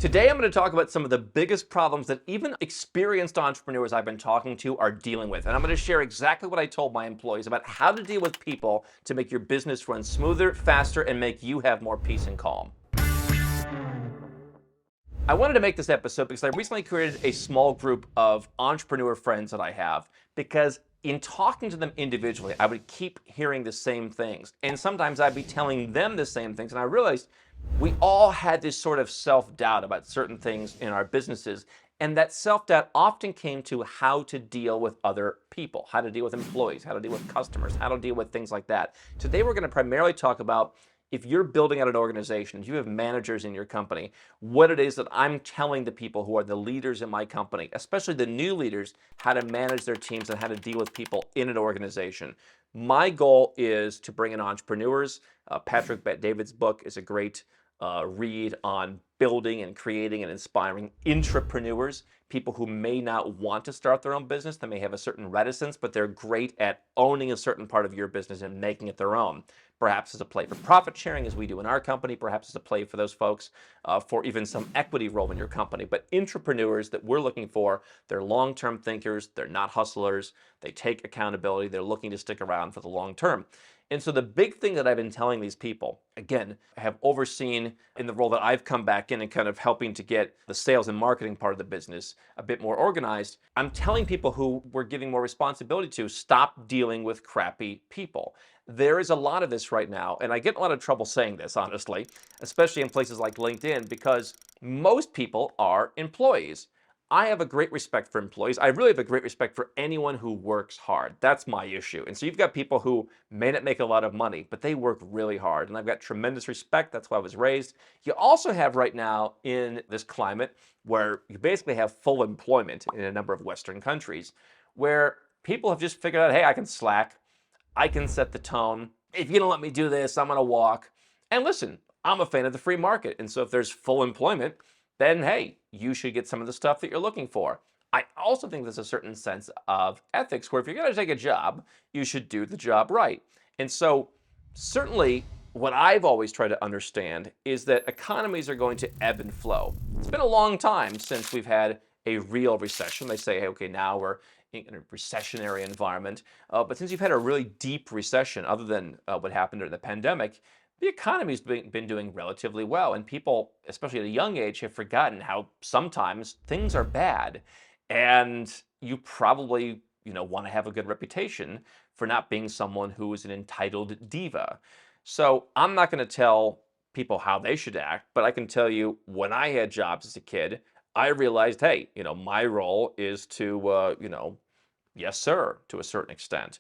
Today, I'm going to talk about some of the biggest problems that even experienced entrepreneurs I've been talking to are dealing with. And I'm going to share exactly what I told my employees about how to deal with people to make your business run smoother, faster, and make you have more peace and calm. I wanted to make this episode because I recently created a small group of entrepreneur friends that I have, because in talking to them individually, I would keep hearing the same things. And sometimes I'd be telling them the same things. And I realized we all had this sort of self-doubt about certain things in our businesses. And that self-doubt often came to how to deal with other people, how to deal with employees, how to deal with customers, how to deal with things like that. Today, we're going to primarily talk about, if you're building out an organization, if you have managers in your company, what it is that I'm telling the people who are the leaders in my company, especially the new leaders, how to manage their teams and how to deal with people in an organization. My goal is to bring in entrepreneurs. Patrick Bet-David's book is a great read on building and creating and inspiring intrapreneurs, people who may not want to start their own business. They may have a certain reticence, but they're great at owning a certain part of your business and making it their own. Perhaps as a play for profit sharing, as we do in our company, perhaps as a play for those folks for even some equity role in your company. But intrapreneurs that we're looking for, they're long-term thinkers, they're not hustlers, they take accountability, they're looking to stick around for the long term. And so the big thing that I've been telling these people, again, I have overseen in the role that I've come back in and kind of helping to get the sales and marketing part of the business a bit more organized. I'm telling people who we're giving more responsibility to, stop dealing with crappy people. There is a lot of this right now, and I get in a lot of trouble saying this, honestly, especially in places like LinkedIn, because most people are employees. I have a great respect for employees. I really have a great respect for anyone who works hard. That's my issue. And so you've got people who may not make a lot of money, but they work really hard. And I've got tremendous respect. That's why I was raised. You also have right now in this climate where you basically have full employment in a number of Western countries, where people have just figured out, hey, I can slack. I can set the tone. If you don't let me do this, I'm going to walk. And listen, I'm a fan of the free market. And so if there's full employment, then hey, you should get some of the stuff that you're looking for. I also think there's a certain sense of ethics where if you're going to take a job, you should do the job right. And so certainly what I've always tried to understand is that economies are going to ebb and flow. It's been a long time since we've had a real recession. They say, hey, okay, now we're in a recessionary environment. But since you've had a really deep recession, other than what happened during the pandemic, the economy's been doing relatively well. And people, especially at a young age, have forgotten how sometimes things are bad. And you probably, want to have a good reputation for not being someone who is an entitled diva. So I'm not going to tell people how they should act, but I can tell you when I had jobs as a kid, I realized, hey, my role is to, yes, sir, to a certain extent.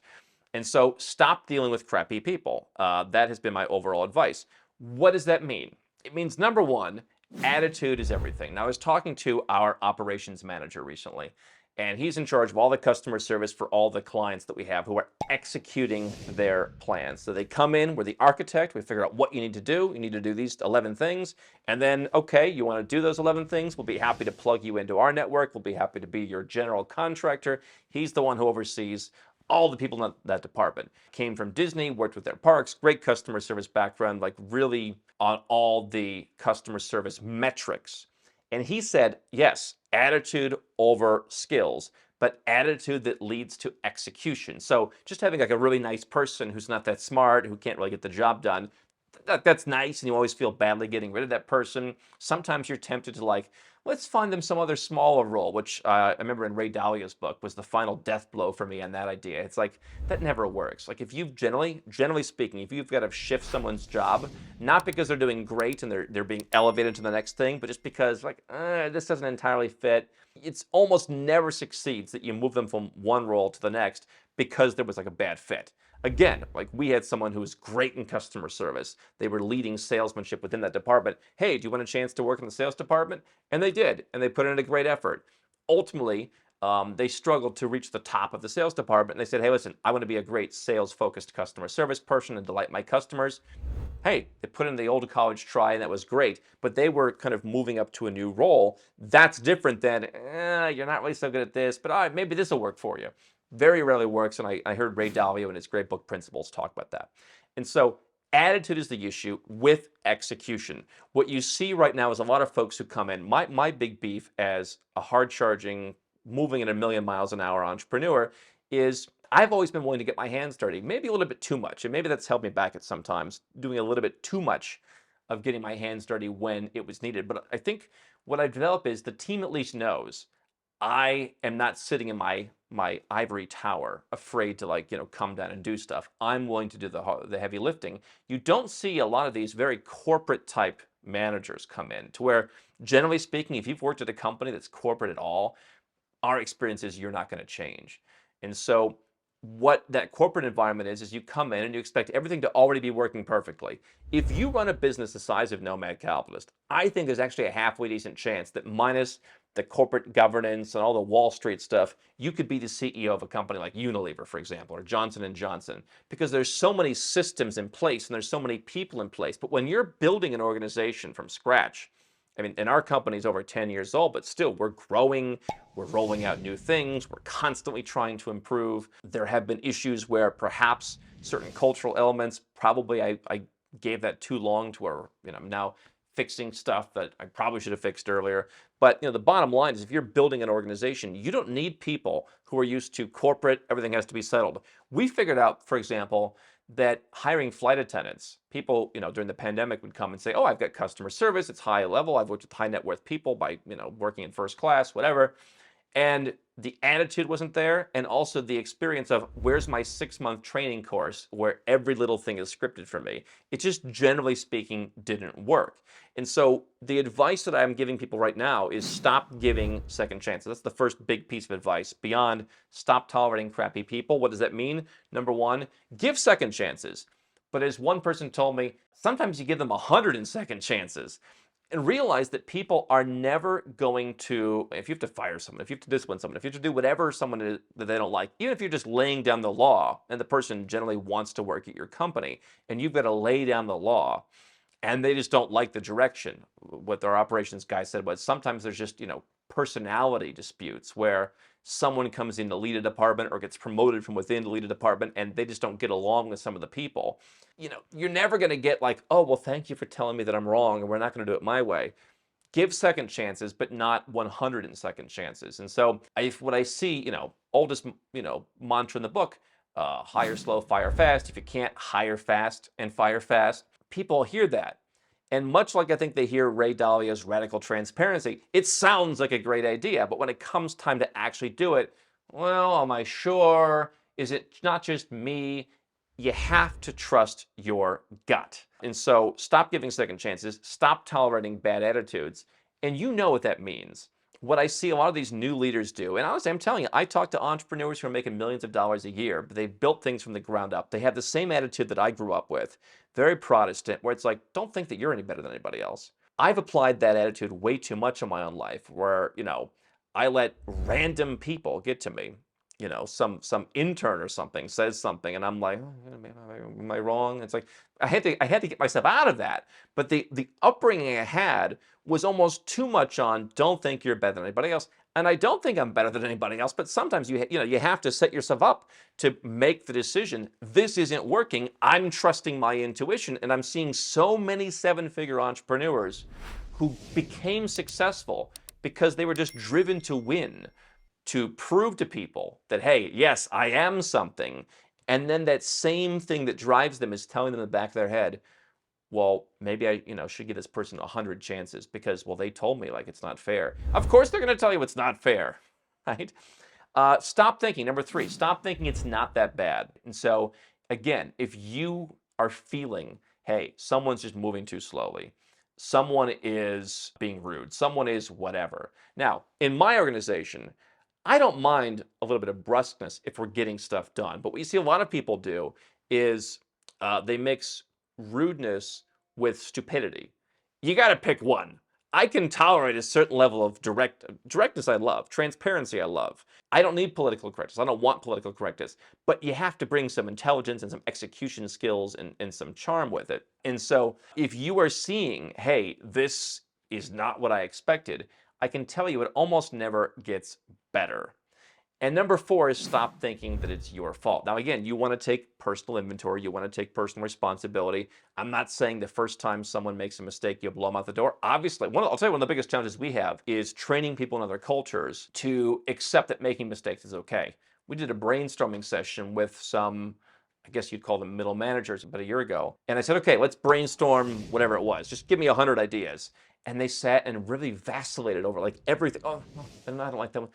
And so stop dealing with crappy people. That has been my overall advice. What does that mean? It means, number one, attitude is everything. Now, I was talking to our operations manager recently, and he's in charge of all the customer service for all the clients that we have who are executing their plans. So they come in, we're the architect, we figure out what you need to do. You need to do these 11 things. And then, okay, you want to do those 11 things? We'll be happy to plug you into our network. We'll be happy to be your general contractor. He's the one who oversees all the people in that department. Came from Disney, worked with their parks, great customer service background, like really on all the customer service metrics. And he said, yes, attitude over skills, but attitude that leads to execution. So just having like a really nice person who's not that smart, who can't really get the job done, that's nice, and you always feel badly getting rid of that person. Sometimes you're tempted to let's find them some other smaller role, which I remember in Ray Dalio's book was the final death blow for me on that idea. It's like, that never works. Like if you've generally speaking, if you've got to shift someone's job, not because they're doing great and they're being elevated to the next thing, but just because this doesn't entirely fit, it's almost never succeeds that you move them from one role to the next because there was like a bad fit. Again, like we had someone who was great in customer service. They were leading salesmanship within that department. Hey, do you want a chance to work in the sales department? And they did, and they put in a great effort. Ultimately, they struggled to reach the top of the sales department. And they said, hey, listen, I want to be a great sales-focused customer service person and delight my customers. Hey, they put in the old college try, and that was great. But they were kind of moving up to a new role. That's different than, you're not really so good at this, but all right, maybe this will work for you. Very rarely works, and I heard Ray Dalio in his great book Principles talk about that. And so Attitude is the issue with execution. What you see right now is a lot of folks who come in. My big beef as a hard charging, moving at a million miles an hour entrepreneur is I've always been willing to get my hands dirty, maybe a little bit too much. And maybe that's held me back at sometimes, doing a little bit too much of getting my hands dirty when it was needed. But I think what I've developed is the team at least knows I am not sitting in my ivory tower, afraid to come down and do stuff. I'm willing to do the heavy lifting. You don't see a lot of these very corporate type managers come in to where, generally speaking, if you've worked at a company that's corporate at all, our experience is you're not going to change. And so what that corporate environment is you come in and you expect everything to already be working perfectly. If you run a business the size of Nomad Capitalist, I think there's actually a halfway decent chance that minus the corporate governance and all the Wall Street stuff, you could be the CEO of a company like Unilever, for example, or Johnson & Johnson, because there's so many systems in place and there's so many people in place. But when you're building an organization from scratch, I mean, and our company's over 10 years old, but still we're growing, we're rolling out new things, we're constantly trying to improve. There have been issues where perhaps certain cultural elements, probably I gave that too long to where, I'm now fixing stuff that I probably should have fixed earlier. But the bottom line is if you're building an organization, you don't need people who are used to corporate, everything has to be settled. We figured out, for example, that hiring flight attendants, people, during the pandemic would come and say, oh, I've got customer service, it's high level, I've worked with high net worth people by, working in first class, whatever. And the attitude wasn't there. And also the experience of where's my 6-month training course where every little thing is scripted for me. It just, generally speaking, didn't work. And so the advice that I'm giving people right now is stop giving second chances. That's the first big piece of advice. Beyond stop tolerating crappy people. What does that mean? Number one, give second chances. But as one person told me, sometimes you give them 100 second chances. And realize that people are never going to, if you have to fire someone, if you have to discipline someone, if you have to do whatever someone is that they don't like, even if you're just laying down the law and the person generally wants to work at your company and you've got to lay down the law and they just don't like the direction. What our operations guy said was sometimes there's just, personality disputes where someone comes in to lead a department or gets promoted from within to lead a department and they just don't get along with some of the people. You're never going to get like, oh, well, thank you for telling me that I'm wrong and we're not going to do it my way. Give second chances, but not 100 second chances. And so what I see, oldest, mantra in the book, hire slow, fire fast. If you can't hire fast and fire fast, people hear that. And much like I think they hear Ray Dalio's radical transparency, it sounds like a great idea, but when it comes time to actually do it, well, am I sure? Is it not just me? You have to trust your gut. And so stop giving second chances, stop tolerating bad attitudes, and you know what that means. What I see a lot of these new leaders do, and honestly, I'm telling you, I talk to entrepreneurs who are making millions of dollars a year, but they've built things from the ground up. They have the same attitude that I grew up with, very Protestant, where it's like, don't think that you're any better than anybody else. I've applied that attitude way too much in my own life, where, I let random people get to me. Some intern or something says something, and I'm like, oh, am I wrong? It's like I had to get myself out of that. But the upbringing I had was almost too much on don't think you're better than anybody else, and I don't think I'm better than anybody else. But sometimes you have to set yourself up to make the decision. This isn't working. I'm trusting my intuition, and I'm seeing so many 7-figure entrepreneurs who became successful because they were just driven to win, to prove to people that, hey, yes, I am something. And then that same thing that drives them is telling them in the back of their head, well, maybe I, should give this person 100 chances because, well, they told me like it's not fair. Of course they're going to tell you it's not fair, right? Stop thinking. Number 3, stop thinking it's not that bad. And so, again, if you are feeling, hey, someone's just moving too slowly, someone is being rude, someone is whatever. Now, in my organization, I don't mind a little bit of brusqueness if we're getting stuff done. But what you see a lot of people do is they mix rudeness with stupidity. You got to pick one. I can tolerate a certain level of directness I love, transparency I love. I don't need political correctness. I don't want political correctness. But you have to bring some intelligence and some execution skills and some charm with it. And so if you are seeing, hey, this is not what I expected, I can tell you it almost never gets better. And number four is stop thinking that it's your fault. Now, again, you want to take personal inventory. You want to take personal responsibility. I'm not saying the first time someone makes a mistake, you blow them out the door. Obviously, I'll tell you one of the biggest challenges we have is training people in other cultures to accept that making mistakes is okay. We did a brainstorming session with some, I guess you'd call them middle managers, about a year ago. And I said, okay, let's brainstorm whatever it was. Just give me 100 ideas. And they sat and really vacillated over like everything. Oh, and I don't like that one.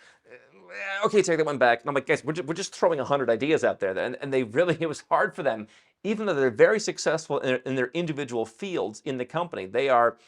Okay, take that one back. And I'm like, guys, we're just throwing 100 ideas out there. And they really, it was hard for them, even though they're very successful in their individual fields in the company. They are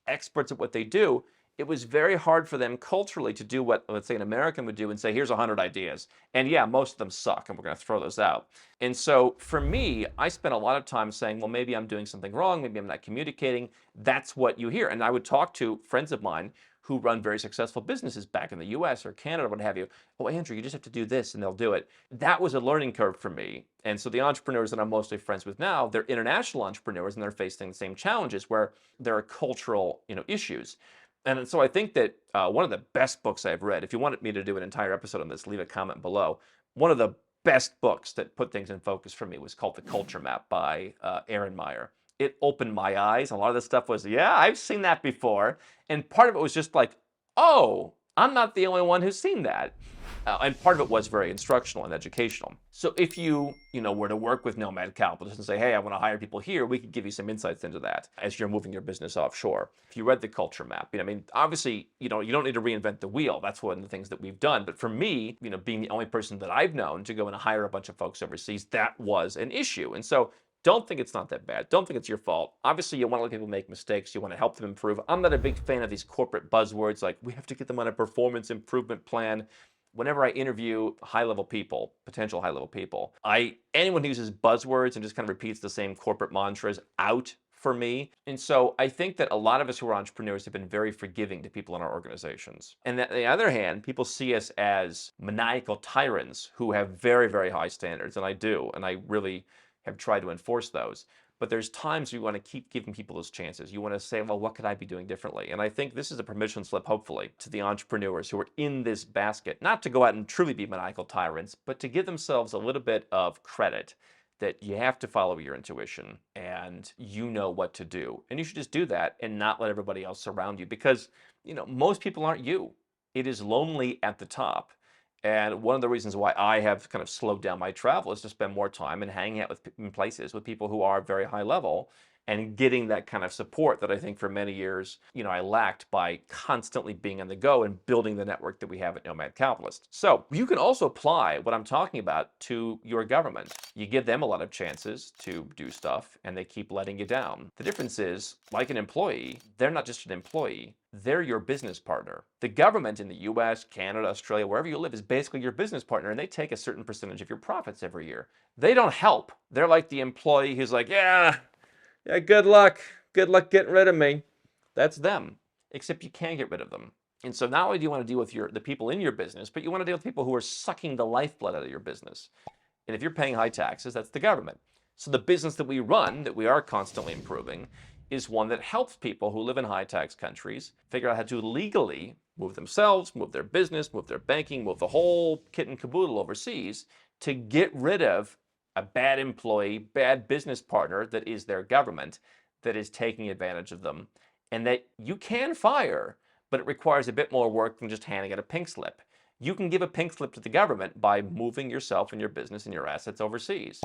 experts at what they do. It was very hard for them culturally to do what, let's say, an American would do and say, here's 100 ideas. And yeah, most of them suck, and we're going to throw those out. And so for me, I spent a lot of time saying, well, maybe I'm doing something wrong. Maybe I'm not communicating. That's what you hear. And I would talk to friends of mine who run very successful businesses back in the US or Canada, what have you. Oh, Andrew, you just have to do this and they'll do it. That was a learning curve for me. And so the entrepreneurs that I'm mostly friends with now, they're international entrepreneurs and they're facing the same challenges where there are cultural, issues. And so I think that one of the best books I've read, if you wanted me to do an entire episode on this, leave a comment below. One of the best books that put things in focus for me was called The Culture Map by Aaron Meyer. It opened my eyes. A lot of the stuff was, yeah, I've seen that before. And part of it was just like, oh, I'm not the only one who's seen that. And part of it was very instructional and educational. So if you, were to work with Nomad Capitalist and say, hey, I want to hire people here, we could give you some insights into that as you're moving your business offshore. If you read the culture map, obviously, you don't need to reinvent the wheel. That's one of the things that we've done. But for me, being the only person that I've known to go and hire a bunch of folks overseas, that was an issue. And so don't think it's not that bad. Don't think it's your fault. Obviously, you want to let people make mistakes. You want to help them improve. I'm not a big fan of these corporate buzzwords like we have to get them on a performance improvement plan. Whenever I interview high-level people, potential high-level people, anyone who uses buzzwords and just kind of repeats the same corporate mantras out for me. And so I think that a lot of us who are entrepreneurs have been very forgiving to people in our organizations. And on the other hand, people see us as maniacal tyrants who have very, very high standards. And I do. And I really have tried to enforce those. But there's times you want to keep giving people those chances. You want to say, well, what could I be doing differently? And I think this is a permission slip, hopefully, to the entrepreneurs who are in this basket, not to go out and truly be maniacal tyrants, but to give themselves a little bit of credit that you have to follow your intuition and you know what to do. And you should just do that and not let everybody else surround you because, most people aren't you. It is lonely at the top. And one of the reasons why I have kind of slowed down my travel is to spend more time and hanging out in places with people who are very high level and getting that kind of support that I think for many years, I lacked by constantly being on the go and building the network that we have at Nomad Capitalist. So you can also apply what I'm talking about to your government. You give them a lot of chances to do stuff and they keep letting you down. The difference is, like an employee, they're not just an employee. They're your business partner. The government in the US, Canada, Australia, wherever you live is basically your business partner and they take a certain percentage of your profits every year. They don't help. They're like the employee who's like, yeah, good luck. Good luck getting rid of me. That's them, except you can't get rid of them. And so not only do you want to deal with the people in your business, but you want to deal with people who are sucking the lifeblood out of your business. And if you're paying high taxes, that's the government. So the business that we run, that we are constantly improving, is one that helps people who live in high tax countries figure out how to legally move themselves, move their business, move their banking, move the whole kit and caboodle overseas to get rid of a bad employee, bad business partner that is their government that is taking advantage of them and that you can fire, but it requires a bit more work than just handing out a pink slip. You can give a pink slip to the government by moving yourself and your business and your assets overseas.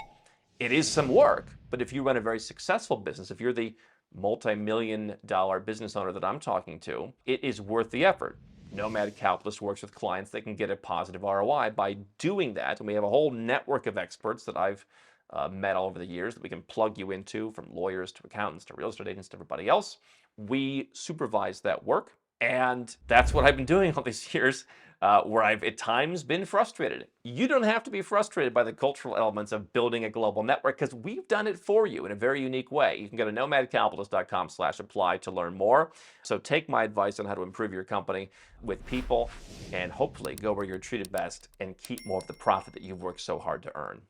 It is some work, but if you run a very successful business, if you're the multi-million-dollar business owner that I'm talking to, it is worth the effort. Nomad Capitalist works with clients that can get a positive ROI by doing that. And we have a whole network of experts that I've met all over the years that we can plug you into, from lawyers to accountants to real estate agents to everybody else. We supervise that work. And that's what I've been doing all these years, where I've at times been frustrated. You don't have to be frustrated by the cultural elements of building a global network because we've done it for you in a very unique way. You can go to nomadcapitalist.com/apply to learn more. So take my advice on how to improve your company with people and hopefully go where you're treated best and keep more of the profit that you've worked so hard to earn.